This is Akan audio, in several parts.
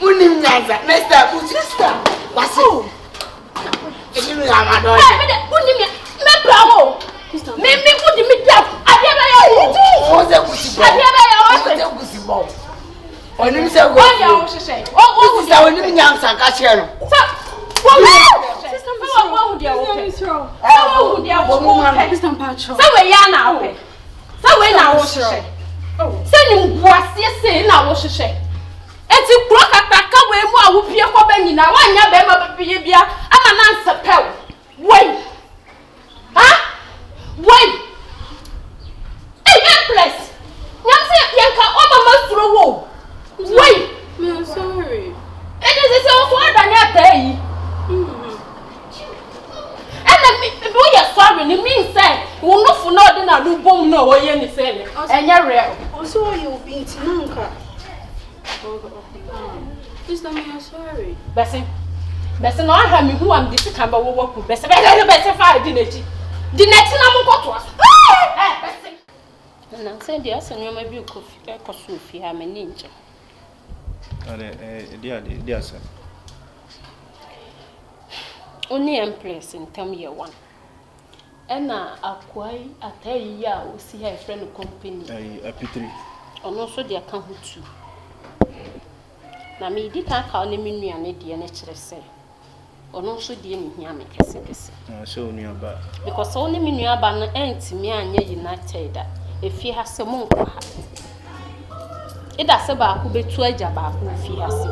Unim nyanza. Sister. What's it? You know I'm not. Unim ya. Me bravo. Me put me down. Abiaba ya. O se kusibo. Abiaba ya. O se kusibo. Onim se go. O ya o hwehwe. O sister onim nyanza ka che no. Sister wo dia wo pe. Wo dia wo pe. Sister Pacho. Say we ya na wo. Say we na wo hwehwe. Say ni mbuase say na wo hwehwe. Eti kuro kakaka we mu a wo pie ko ba nyina wa nya be ma bibie bia ama na nsepew. Wait. Ha? Wait. Hey, place. Nyamse yanka o mama suro wo. Wait. I'm sorry. It is so for than ya pay. And me you sorry, it means say we no for no dey na do bom no wo ye ni say. Enya real. Also you being Tinanka. Sister, I'm sorry. Bese no aha me hu am disi kan ba wo waku. Bese fa di nechi. Di nechi na mo koto aso. Bese. Na say dia asanyo ma bi kofi e koso fi ha me ni nche. Dia sir. Only empress in term year 1. Ena akwai atayi ya o si ha friend company. Ep11. Ono so dia kan ho tu. Na me di kan ka oni menua ne de ne kire se. Ono so de ni hia me kese. So onua ba. Because oni menua ba no entimi anya united a efi ha se mo nko ha. Ida se ba ko betu agya ba ko fi ha se.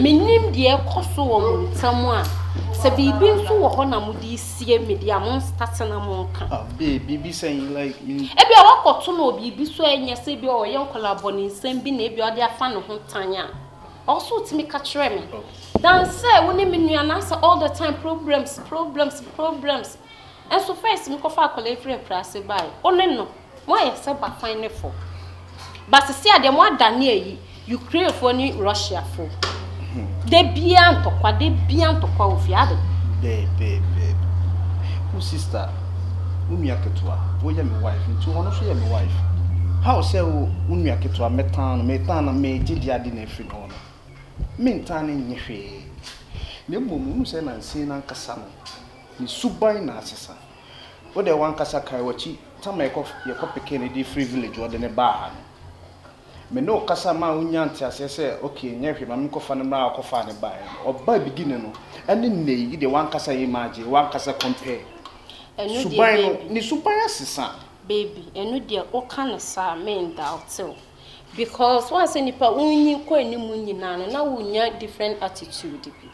Minim de ekoso wo montam a se bibi nso wo ho na mudi sie media mon start na mon ka. Bibi saying like me. E bia wakoto na obibi so enye se bia o ye nkolabo ni nsem bi na e bia o de afa no ho tanya. Also timi ka kire me. Dan say woni menua na say all the time problems. And so first me ko fa akola free price buy. One no. Mo ye se ba fine for. But see ade mo adane yi Ukraine for ni Russia for. De bien to kwa ofiade. Babe. Who sister? Unua ketwa. Wo ye me wife. Nti wono so ye me wife. How say unua ketwa metan na me gidi ade na afi no. Mentan nye hwe. Ne mmom nu se na nsin na nkasa no. Ni suban na asesa. Wo de wan kasa kai wachi tama ye ko pekene di free village wo de ne ba ha. Me no kasa ma unya nti asese okay nye hwe ma mkofa ne ma akofa ne ba oba begin no ene nei de wan kasa ye maje wan kasa compare suban no ni suban asesa baby enu de o kan sa men doubt because once nipa unyi ko enimu nyina no na wunya different attitude bi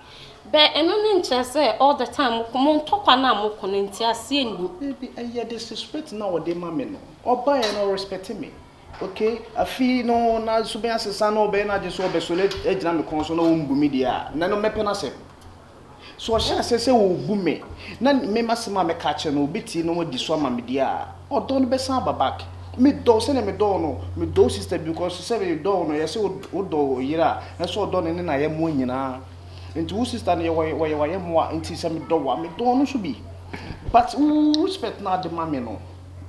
but enu ne nche say all the time mo ntokwa na mo ko nti ase ni baby I disrespect na wo de ma me no oba ye no respect me. Okay, afi no na suben asesa no be na je so be so le ejina me kon so na wo mbu me dia na no mepe na se so sha asese wo bu me na me masema me ka che no obiti no di so ama me dia odo no be san babak me do se na me do no me do sister because se be do no yese wo do yira na so odo ne na ye mo nyina nti wo sister ne ye mo nti se me do wa me do no so bi but respect na de ma me no.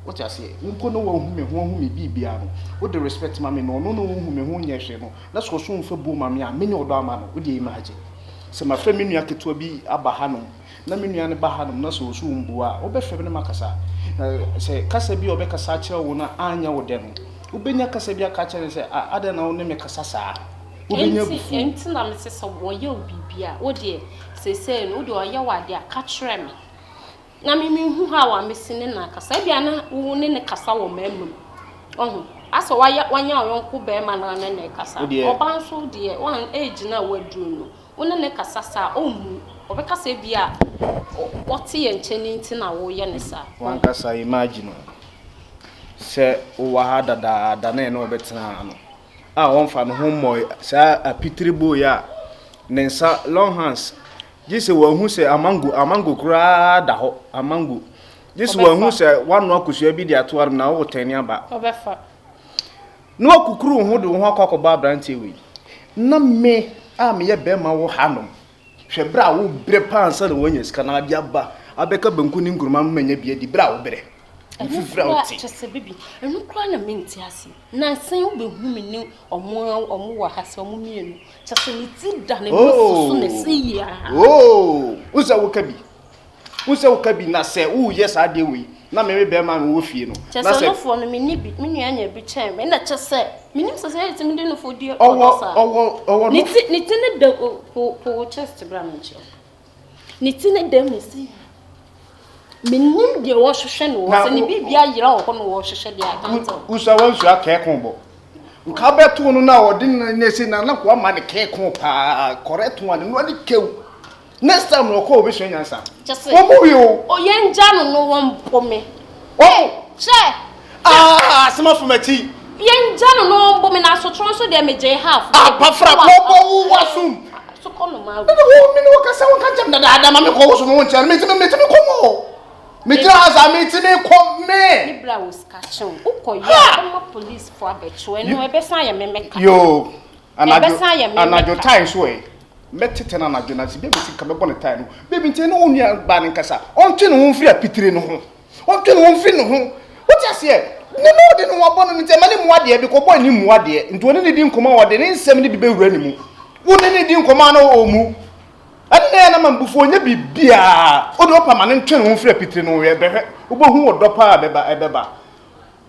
What I say, unko no wo hu me bibia no. Wo de respect ma me no no wo hu me hu nye hwe no. Na so so mfa bu ma me a me nye odo ama no. Wo de imagine. Se ma fa me nua keto bi aba ha no. Na me nua ne ba ha no na so so mbu a. Wo be fe me makasa. Se kasa bi obe kasa kire wo na anya wo de no. Wo benya kasa bi aka kire se ada na wo ne me kasa saa. Wo benya bu. Enti na me se so wo ye obibia. Wo de se no wo de oye wade aka kire me. Na me hu ha wa mesine na kasa bia na wo ne kasa wo mamum ohu aso wanya oyonko be ma na ne kasa oban so de wan age na wadru no wo ne kasa sa omu obekasa bia wote ye ncheni nti na wo ye ne sa wan kasa imagine se wo ha dada na no betena no a won fa no ho moy sa apitribo ya nensa long hands Jise wa hu se amango kura da ho amango jise wa hu se wanu akusua bi di atoar na wo tani aba obefa no akukuru hu de ho akọkọba branche wi na me a me ye be ma wo hanom hwe bra wo bre pansa na wonya sika na ade aba abeka banku ni nguruma mmanya bi di bra wo bre Fifrauti. Just a baby. And no cry a mint yassi. Nancy will be women or more has a woman. Just a little done soon as see ya. Oh, who's a wakabi? Who's a wakabi? Na say, oh, yes, I do. We. Na me be man wo fie no. Just enough for me me anya bi chen. Me na just say, me nim society me dey no for dear. Oh. Nitine de po chest bram nche. Nitine de me see. Me nim de wo hwehwe no wo se ne bibia yira wo ko no wo hwehwe de akanta. Usawa nsu akekon bo. Nka beto no na odi na se na kwa ma de kekon pa correct one no ani kew. Next time no ko obi hwe nyansa. O yen janu no won pome. Oh, che. Sama from a tea. Yen janu no won pome na so tron so de me je half. Pafra bo wasum. So kono ma. Me no ka sa won ka jam na da ma me ko so no nche me ti komo. Me just me ti me kom me. Ni bra was catching. Ukoya ma police for abetwe no e be san ya me meka. Yo, anajo time so e. Metete na anajo na ti be ti ka be bon time no. Baby nti no onua ba ne nkasa. Ontwe no ho firi apitire no ho. Ontwe no ho firi no ho. What you say? Ne no de no wabon no nti ma ne muade bi ko bon ni muade. Nti oni ne di nkoma wode ne nsem ne bi be wura ni mu. Wo ne di nkoma no o mu. Ane na mambufu onye bibia o do pa ma ne ntwe no ho firi apitire no we behwe. Wo bo hu odo pa ebeba.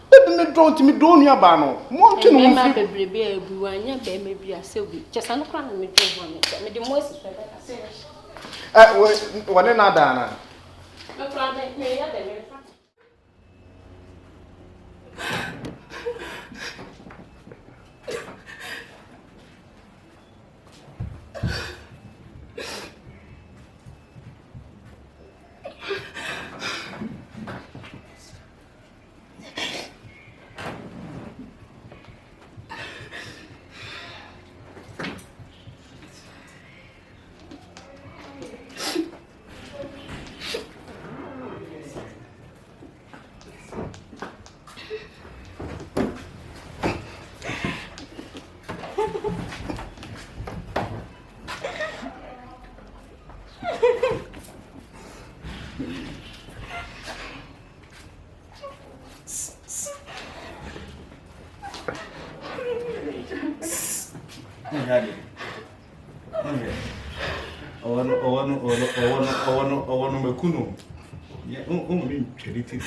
Baby me don't me do nua ba no. Mo ntwe no ho firi bebrebe abu anya be me bia se obi. Chesa no kra na me do ho me de mo esi febe ka se. Wane na da na. No problem, me ya de me. Owano mekuno. Yeah, me charity.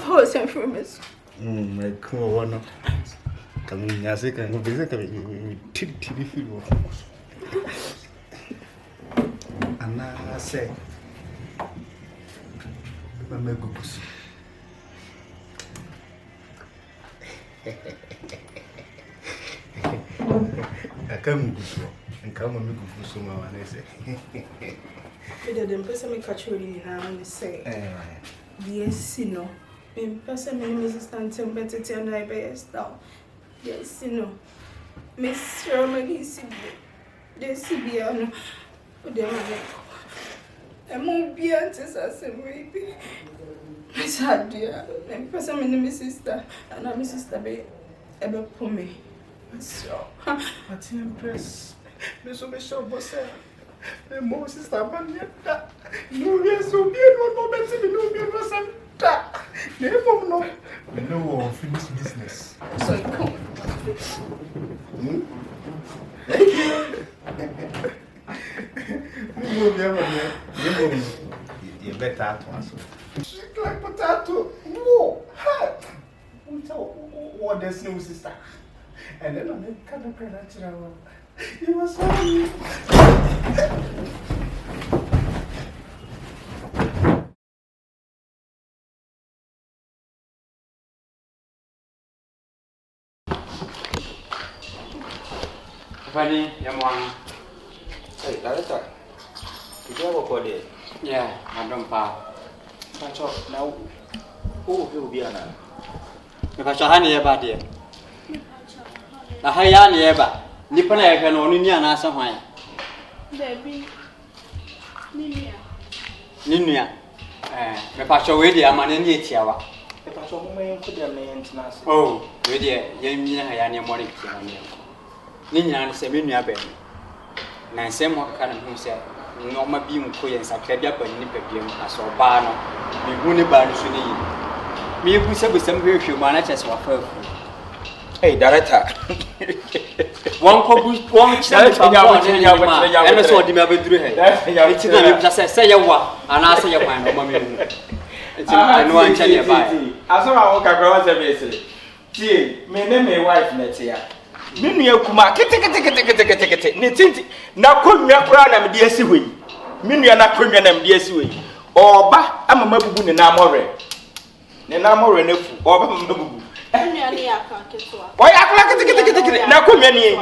Oh, it's infamous. My cool one. Come in, I say, can go visit TV film. And I say, I'm a good pussy. I come good and come and make good so much. I say, I didn't person me catch you in and say, yes, you know. In person, my name is Stanton, better than I bear style. Yes, you know. Miss Sherman is the CBN. But then I won't be anxious as a baby. Miss Hadia, and person, my name is sister, and I'm Sister Bay, ever for me. So, what's impress? Miss O'Bishop was saying, the most sister man yet. No, yes, so be one moment to be no good was a never know. We know unfinished business. So, come. You better to us. Shake like potato. Whoa, hi. What there's no sister. And then I make kind of natural. You were sorry. Funny, young one. Hey, director. Did you ever call it? Yeah, I don't power. Now, who will be on? If I shall hand you about it. Na haya ni eba. Nipa na yeke no ni ana asa hwan. Baby. Ninia. Me pa cho we dia amane ni etiawa. If I saw me put them in Tenas. Oh, we dia ye mi na haya ni mo ni tia ni. Ni nyina ni se me nua be. Na nsem mo ka na hu se no ma bi mu ko yen sakra bia pa ni pabiem aso ba no me hu ni ba no so ni me bu se besam hwehwe ma na chese wa fa fu. Hey, director. One couple, one child, and so the Mabedru head. It's in the say you what, and I say your mind, Mammy. It's no one tell you about it. I saw I walk across every see, me name my wife, Netia. Minu Kuma, take it. Now, come your crown and DSC way. Minu and I come your name DSC way. Or ba, I'm a mabu in Namore. Nenamore, or Mabu. Why I now come any?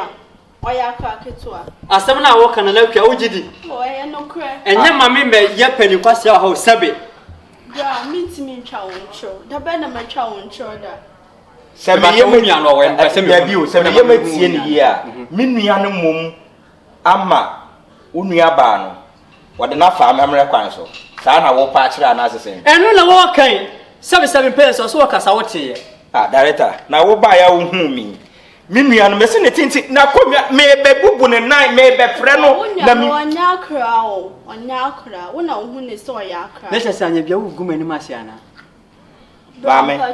Why I crack it to her? As 7 hours can allow you, OGD. Oh, I am no crack. And your mammy may yep and you pass your house, Sabby. Yeah, meet me, chow and show. The band of my chow and shoulder. 7 years, I said, you 7 years, Minian mum, Amma, Uniabano. What enough I'm American so. Sana will patch and as the same. And when I walk in 7 pesos or so, because I watch here. Ah, director, now we'll buy our me. Minian messing it in now come may be boobon and night may be friend on Yakra, when I won is so Yakra. Let's say you go many Masiana. Bame, I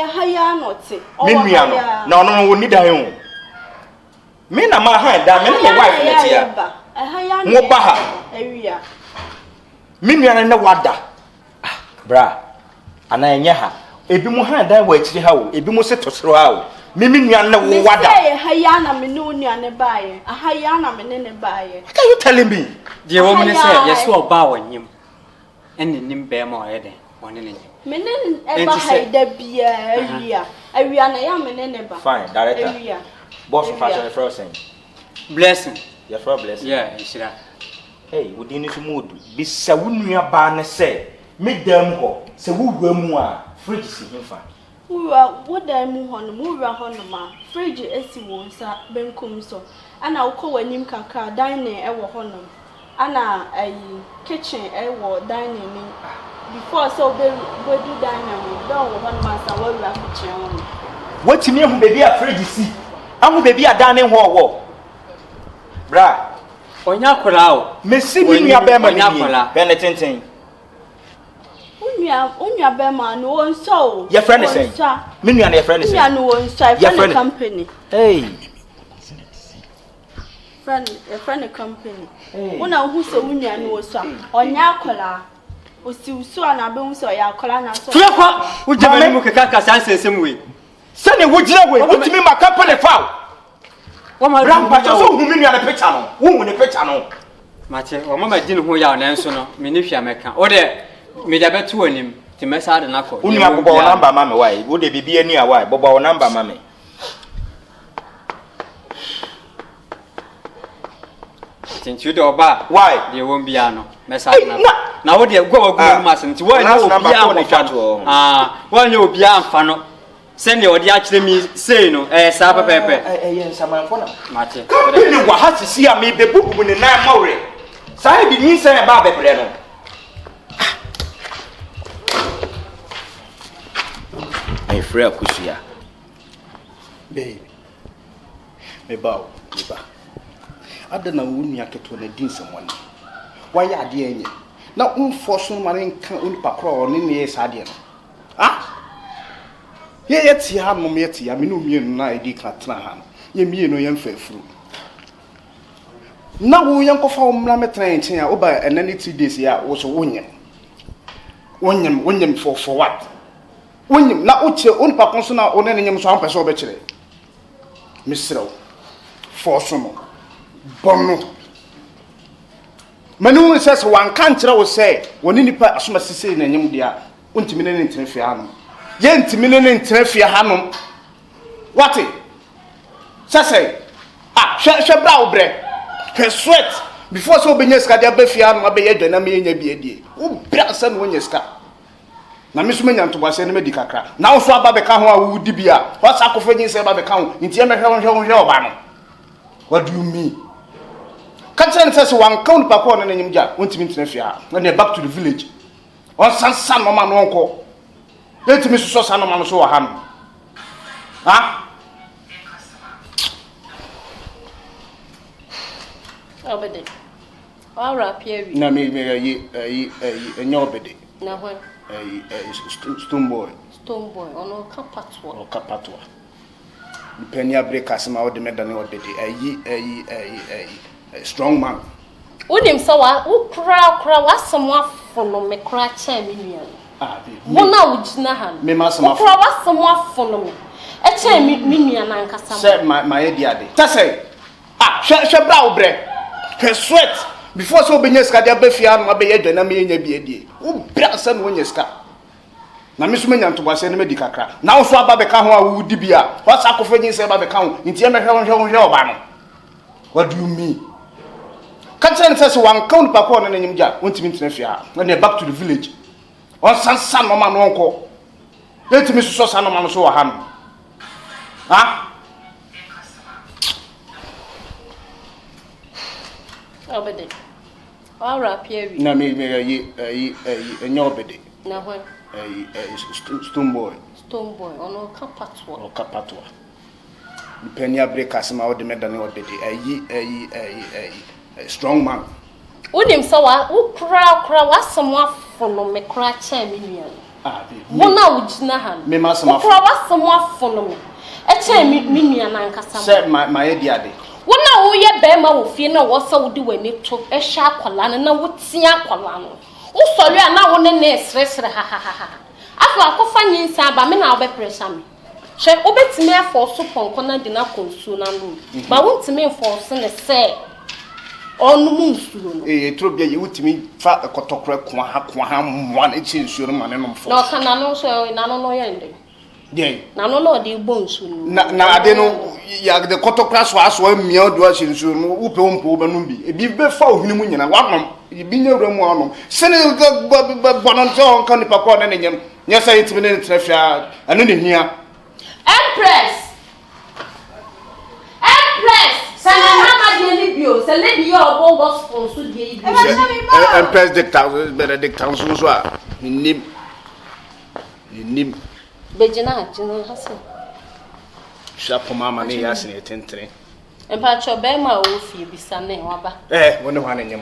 hire not say. Minian, no, we need a home. Mina my hand, that many wife here. I hire no baha area. Minian and the water. Bra, and I near ebi mo han dan wa akiri ha wo ebi mo se tosoro ha wo mimi nuan na wo wada me haya na me no nuan ne baaye ahaya na me ne baaye what are you telling me the woman say yes wo ba wanyim enne nim be ma oyede woni ne me ne e ba haida bia awia na ya me ne ba fine director boss fashion for saying blessing your for blessing yeah ishira hey we dey need mood bi sa wo nua ba ne say me dam ho se wo wura mu a fridge si himfa what dam ho no mu wura ho no ma fridge esi won sa benkum so ana ukọ wanim kakra dining e wo ho no ana ayi kitchen e wo dining ni before so be do dining don wo ho no ma sa wo wura kitchen ho what me hu baby a fridge si ahu baby a dining ho wo bra onya kwara o me si mi nua be ma ni be ne tenten Unya Bema no one so. Your friend is saying. Minu and your friend is saying. No one so. Friend company. Hey. Friend company. Una who so unya no so. Onya akola. Osi so na be hu so ya akola na so. Fiakwa, wo jema mu keka kasa nsensem we. Sane wo gina we, wo timi ma company foul. Wo ma rampa so hu minu and picture no. Wo hu ne picture no. Mate, wo mama gine ho ya na nso no, me ne hwia meka. Wo de me da betu onim ti mesa de nakọ unu agbogbo number ma me why wo de bibie ni a why gbogbo number ma me tintu de oba why de won bia no mesa de na wo de gwa wagu ma se nti wo nya obi a wo nya obi a mfa no send wo de a kire mi sei no sa pepepe yen samanfo na mate ni wa ha sisi a me be bubu ni na mawre sai bi ni sai ba bebre no my friend Kusia baby me ba adana wunu aketo na din samwani why ade enye na unforso mane nka unipa kro ne ne sade no ye yeti ha no me yeti ya me no mienu na edi ka tena ha no ye mienu ye mfafuru na wo ye nkofa wo mra metena nchen a oba enani 3 days ya wo so wonyem for what wonyem na uche unipa konso na onene nyem so ampese obekire misrew forso no bono manu says one can't tell say when nipa asoma sisi na nyem dia ontimi ne ntrefi hanom ye ntimi ne ntrefi hanom what say hwe bra obre hwe sweat before so obenya ska dia ba fi hanom abe ye dwana me nya biedie wo bra sa no nya ska na me so menya ntobase ne medi kakra na wo so aba be ka ho a wo di bia what akofo nyi se ba be ka ho nti e me hwe oba no what do you mean Catherine says one count papa on any ja, won't mean to when back to the village. On son, mamma, no uncle. Let me so son of so a hand. All right, Pierre. Na me nyobede. Na when? Stone boy. Stone boy. Ono kapatwa. O kapatwa. Penia breakers ma ode medane obede. Strong man. Unim so wa ukra wasem afono me kra cha me nuan. Ah, be. Wona ugina han. Me ma some ukra wasem afono me. E cha me nuan ankasa. Say my head ade. Ta say. Ah, she bra obre. She sweat. Before so benye ska dia ba fia no be yedwa na me nya bi adie. Wo bra sa no nya ska. Na me so menya ntobase ne me di kakra. Na wo so aba be ka ho a wo di bia. Wa sa kofa nyin se ba be ka ho. Nti e me hwe oba no. What do you mean? Can't say one count pa ko na nyim ja. Wontimi ntena fia. Na back to the village. On san no ma no nko. Letimi so san no ma no so wa ha no. Ha? Obede. All right, Pierre. Na me nyobede. Na when? Stone boy. Stone boy. Ono kapatwa. O kapatwa. Penia breakers ma ode medane obede. Strong man. Unim so wa ukra wasem afono me kra cha me nuan. Ah, be. Wona ugina han. Me ma some ukra wasem afono me. E cha me nuan ankasa. Say my head ade. Wona wo ye be ma wo fie na wo sa wo di wani to e hwa akwala na wo tia akwala no. Wo sori na wo ne esresre ha. Afa akofa nyinsa ba me na wo be pressure me. Hwe obetime afọ so ponko na di na konsu na no. Ba wo ntime force ne say onu munsuo no. Trobia ye wutimi fa kotokra kwa ha mwa na chi nsuo no mane no mfo. No kana no so na no yende. Dey. Na no de bonsu no. Na ade no ya de kotokra so aso amia do chi nsuo no upe ompo ba no bi. Ebi be fa ohini mu nyina wanom. Ebi nyawura mu anom. Sene bonon so kan ni pakọ na nyem. Nya say itimi ne trafia anu ne hia. Empress. Sana mama de libio, se libio obo gospel so de ibi. Empress dictator Benedict so a nim. Bejina hase. Shapo mama ne yase ne tentere. Empa cho be ma o fie bisa ne waba. Wone ho ananyem.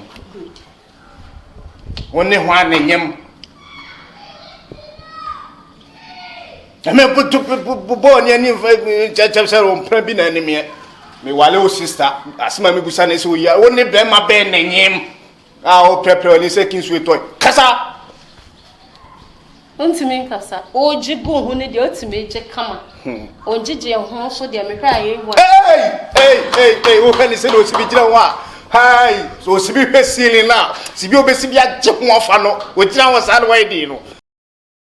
Wone ho ananyem. Ame bo ni ani chapsa ro mpra bi na anemie. Me wale o sister asema me busa na se o ya woni be ma be nanyem. O prepare ni se kinsu etoy. Kasa. Ontimi kasa. O jigu hu ne de otimi je kama. O jije ho so de me hwa ye wo. Hey, o kan se no sibi jira wa. Hai, so sibi hwesili na. Sibi obesi bi agye ho afa no. O jira wo sa no wa di no.